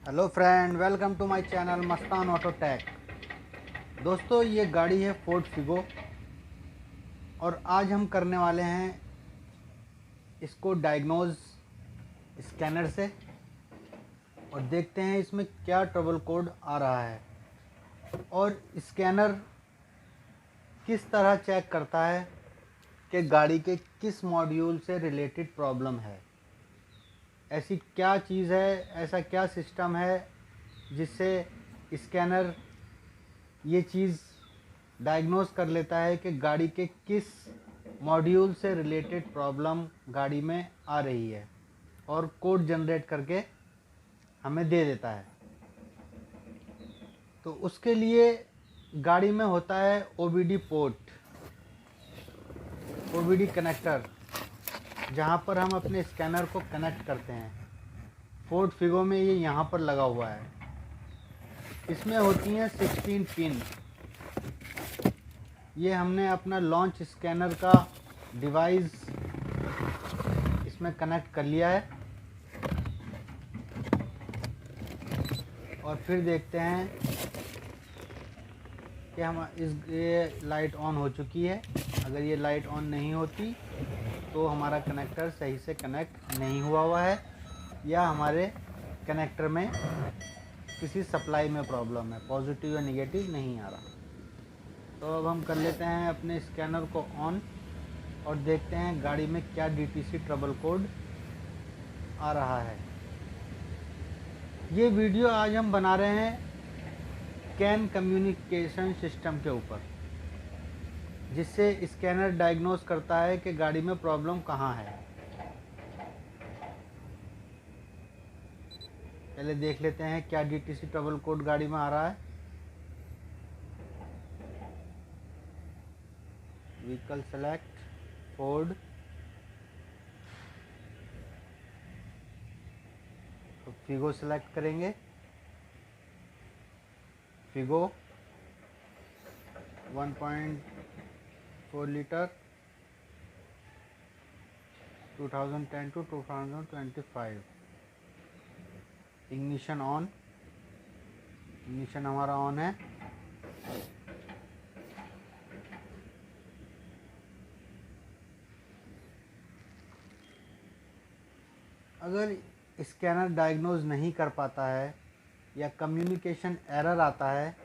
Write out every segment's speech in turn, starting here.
Hello friend, welcome to my channel Mastan auto tech. दोस्तों, ये गाड़ी है फोर्ड फिगो और आज हम करने वाले हैं इसको डायग्नोज स्कैनर से और देखते हैं इसमें क्या ट्रबल कोड आ रहा है और स्कैनर किस तरह चेक करता है कि गाड़ी के किस मॉड्यूल से रिलेटेड प्रॉब्लम है। ऐसी क्या चीज़ है, ऐसा क्या सिस्टम है जिससे स्कैनर ये चीज़ डायग्नोज कर लेता है कि गाड़ी के किस मॉड्यूल से रिलेटेड प्रॉब्लम गाड़ी में आ रही है और कोड जनरेट करके हमें दे देता है। तो उसके लिए गाड़ी में होता है ओबीडी पोर्ट, ओबीडी कनेक्टर, जहाँ पर हम अपने स्कैनर को कनेक्ट करते हैं। फोर्ड फिगो में ये यहाँ पर लगा हुआ है। इसमें होती हैं 16 पिन। ये हमने अपना लॉन्च स्कैनर का डिवाइस इसमें कनेक्ट कर लिया है और फिर देखते हैं कि ये लाइट ऑन हो चुकी है। अगर ये लाइट ऑन नहीं होती तो हमारा कनेक्टर सही से कनेक्ट नहीं हुआ है या हमारे कनेक्टर में किसी सप्लाई में प्रॉब्लम है, पॉजिटिव या नेगेटिव नहीं आ रहा। तो अब हम कर लेते हैं अपने स्कैनर को ऑन और देखते हैं गाड़ी में क्या डीटीसी ट्रबल कोड आ रहा है। ये वीडियो आज हम बना रहे हैं कैन कम्युनिकेशन सिस्टम के ऊपर, जिससे स्कैनर डायग्नोज करता है कि गाड़ी में प्रॉब्लम कहाँ है। पहले देख लेते हैं क्या डीटीसी ट्रबल कोड गाड़ी में आ रहा है। व्हीकल सेलेक्ट, फोर्ड, तो फिगो सेलेक्ट करेंगे। Figo 1.4 litre 2010 to 2025। Ignition on, ignition हमारा ऑन है। अगर स्कैनर डायग्नोज नहीं कर पाता है या कम्युनिकेशन एरर आता है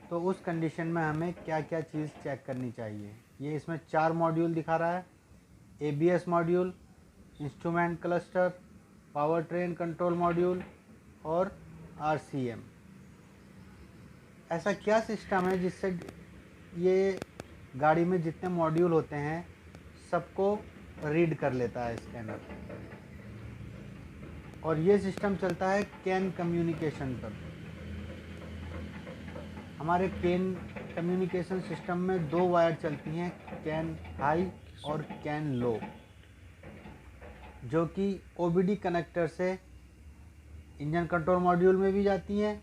तो उस कंडीशन में हमें क्या क्या चीज़ चेक करनी चाहिए। ये इसमें 4 मॉड्यूल दिखा रहा है। ABS module, instrument cluster, power train control module और आरसीएम। ऐसा क्या सिस्टम है जिससे ये गाड़ी में जितने मॉड्यूल होते हैं सबको रीड कर लेता है स्कैनर। और ये सिस्टम चलता है कैन कम्युनिकेशन पर। हमारे कैन कम्युनिकेशन सिस्टम में 2 वायर चलती हैं, कैन हाई और कैन लो, जो कि ओबीडी कनेक्टर से इंजन कंट्रोल मॉड्यूल में भी जाती हैं,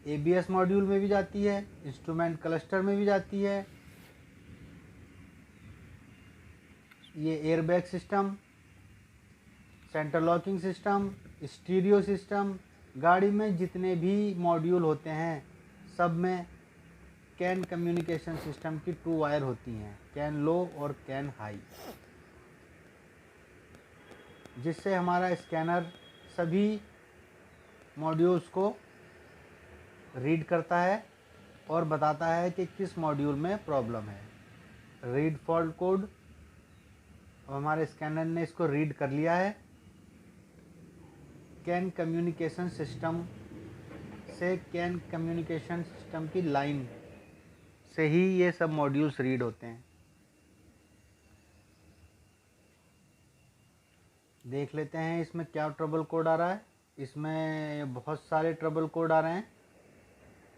एबीएस मॉड्यूल में भी जाती है, इंस्ट्रूमेंट क्लस्टर में भी जाती है। ये airbag system, centre locking system, stereo system, गाड़ी में जितने भी मॉड्यूल होते हैं सब में कैन कम्युनिकेशन सिस्टम की 2 वायर होती हैं, कैन लो और कैन हाई, जिससे हमारा स्कैनर सभी मॉड्यूल्स को रीड करता है और बताता है कि किस मॉड्यूल में प्रॉब्लम है। रीड फॉल्ट कोड, और हमारे स्कैनर ने इसको रीड कर लिया है। कैन कम्युनिकेशन सिस्टम से कैन कम्युनिकेशन सिस्टम की लाइन से ही ये सब मॉड्यूल्स रीड होते हैं। देख लेते हैं इसमें क्या ट्रबल कोड आ रहा है। इसमें बहुत सारे ट्रबल कोड आ रहे हैं।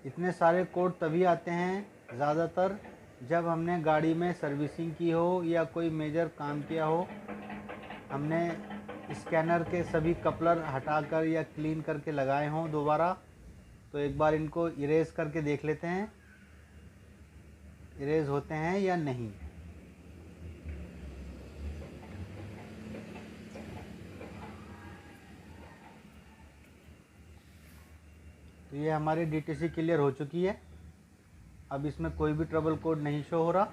इतने सारे कोड तभी आते हैं ज़्यादातर जब हमने गाड़ी में सर्विसिंग की हो या कोई मेजर काम किया हो, हमने स्कैनर के सभी कपलर हटाकर या क्लीन करके लगाए हों दोबारा। तो एक बार इनको इरेज करके देख लेते हैं इरेज होते हैं या नहीं। तो ये हमारी DTC क्लियर हो चुकी है। अब इसमें कोई भी ट्रबल कोड नहीं शो हो रहा।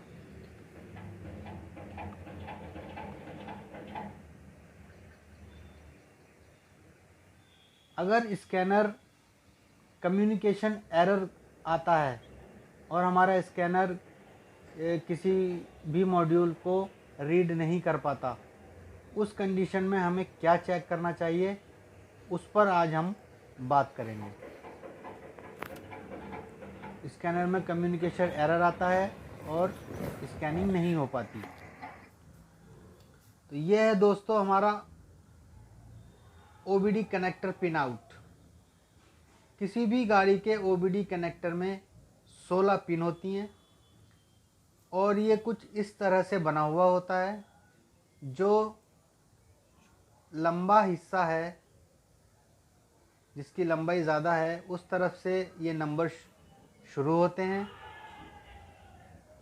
अगर स्कैनर कम्युनिकेशन एरर आता है और हमारा स्कैनर किसी भी मॉड्यूल को रीड नहीं कर पाता, उस कंडीशन में हमें क्या चेक करना चाहिए, उस पर आज हम बात करेंगे। स्कैनर में कम्युनिकेशन एरर आता है और स्कैनिंग नहीं हो पाती। तो ये है दोस्तों हमारा OBD कनेक्टर पिन आउट। किसी भी गाड़ी के OBD कनेक्टर में 16 पिन होती हैं और ये कुछ इस तरह से बना हुआ होता है। जो लंबा हिस्सा है, जिसकी लंबाई ज़्यादा है, उस तरफ से ये नंबर शुरू होते हैं।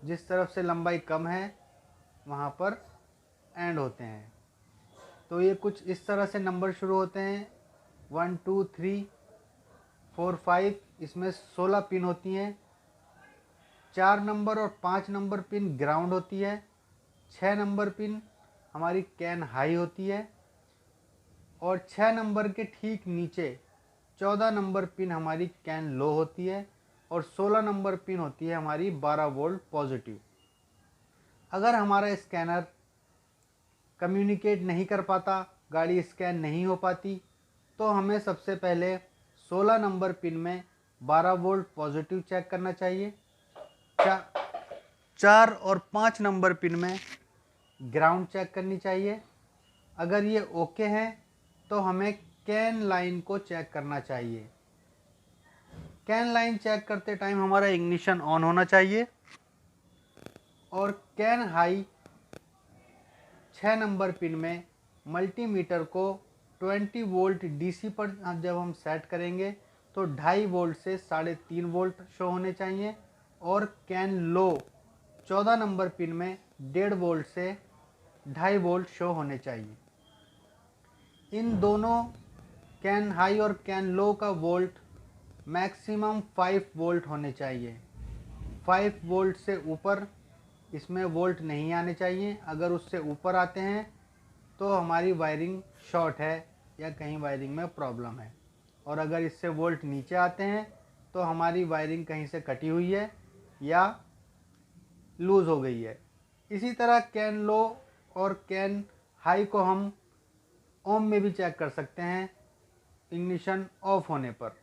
जिस तरफ से लंबाई कम है वहाँ पर एंड होते हैं। तो ये कुछ इस तरह से नंबर शुरू होते हैं 1 2 3 4 5। इसमें 16 पिन होती हैं। 4 नंबर और 5 नंबर पिन ग्राउंड होती है। 6 नंबर पिन हमारी कैन हाई होती है और 6 नंबर के ठीक नीचे 14 नंबर पिन हमारी कैन लो होती है और 16 नंबर पिन होती है हमारी 12 वोल्ट पॉजिटिव। अगर हमारा स्कैनर कम्युनिकेट नहीं कर पाता, गाड़ी स्कैन नहीं हो पाती, तो हमें सबसे पहले 16 नंबर पिन में 12 वोल्ट पॉजिटिव चेक करना चाहिए। 4 और 5 नंबर पिन में ग्राउंड चेक करनी चाहिए। अगर ये ओके हैं तो हमें कैन लाइन को चेक करना चाहिए। कैन लाइन चेक करते टाइम हमारा इग्निशन ऑन होना चाहिए और कैन हाई 6 नंबर पिन में मल्टीमीटर को 20 वोल्ट DC पर जब हम सेट करेंगे तो 2.5 वोल्ट से 3.5 वोल्ट शो होने चाहिए और कैन लो 14 नंबर पिन में 1.5 वोल्ट से 2.5 वोल्ट शो होने चाहिए। इन दोनों कैन हाई और कैन लो का वोल्ट मैक्सिमम 5 वोल्ट होने चाहिए। 5 वोल्ट से ऊपर इसमें वोल्ट नहीं आने चाहिए। अगर उससे ऊपर आते हैं तो हमारी वायरिंग शॉर्ट है या कहीं वायरिंग में प्रॉब्लम है, और अगर इससे वोल्ट नीचे आते हैं तो हमारी वायरिंग कहीं से कटी हुई है या लूज़ हो गई है। इसी तरह कैन लो और कैन हाई को हम ओम में भी चेक कर सकते हैं इग्निशन ऑफ होने पर।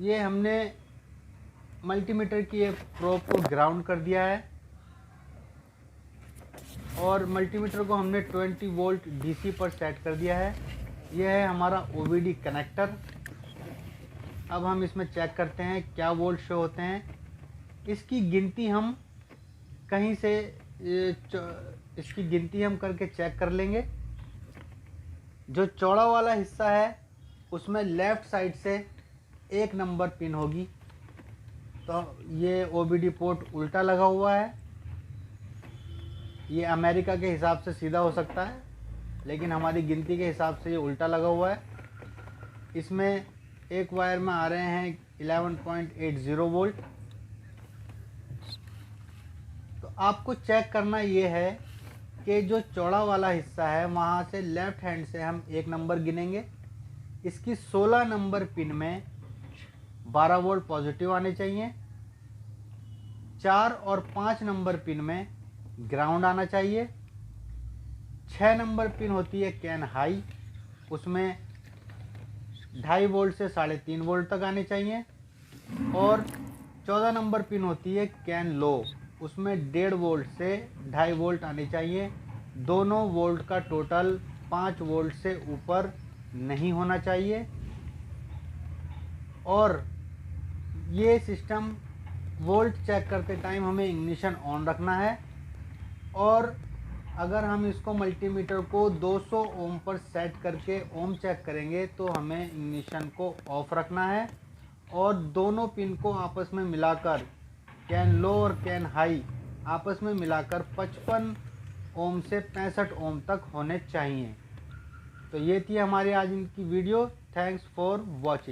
ये हमने मल्टीमीटर की एक प्रोब को ग्राउंड कर दिया है और मल्टीमीटर को हमने 20 वोल्ट DC पर सेट कर दिया है। यह है हमारा OBD कनेक्टर। अब हम इसमें चेक करते हैं क्या वोल्ट शो होते हैं। इसकी गिनती हम कहीं से इसकी गिनती हम करके चेक कर लेंगे। जो चौड़ा वाला हिस्सा है उसमें लेफ़्ट साइड से 1 नंबर पिन होगी। तो ये OBD पोर्ट उल्टा लगा हुआ है। ये अमेरिका के हिसाब से सीधा हो सकता है, लेकिन हमारी गिनती के हिसाब से ये उल्टा लगा हुआ है। इसमें एक वायर में आ रहे हैं 11.80 वोल्ट। तो आपको चेक करना ये है कि जो चौड़ा वाला हिस्सा है वहाँ से लेफ़्ट हैंड से हम 1 नंबर गिनेंगे। इसकी 16 नंबर पिन में 12 वोल्ट पॉजिटिव आने चाहिए। 4 और 5 नंबर पिन में ग्राउंड आना चाहिए। 6 नंबर पिन होती है कैन हाई, उसमें 2.5 वोल्ट से 3.5 वोल्ट तक आने चाहिए। और 14 नंबर पिन होती है कैन लो, उसमें 1.5 वोल्ट से 2.5 वोल्ट आने चाहिए। दोनों वोल्ट का टोटल 5 वोल्ट से ऊपर नहीं होना चाहिए। और ये सिस्टम वोल्ट चेक करते टाइम हमें इग्निशन ऑन रखना है। और अगर हम इसको मल्टीमीटर को 200 ओम पर सेट करके ओम चेक करेंगे तो हमें इग्निशन को ऑफ रखना है और दोनों पिन को आपस में मिलाकर कैन लो और कैन हाई आपस में मिलाकर 55 ओम से 65 ओम तक होने चाहिए। तो ये थी हमारी आज इनकी वीडियो। Thanks for watching.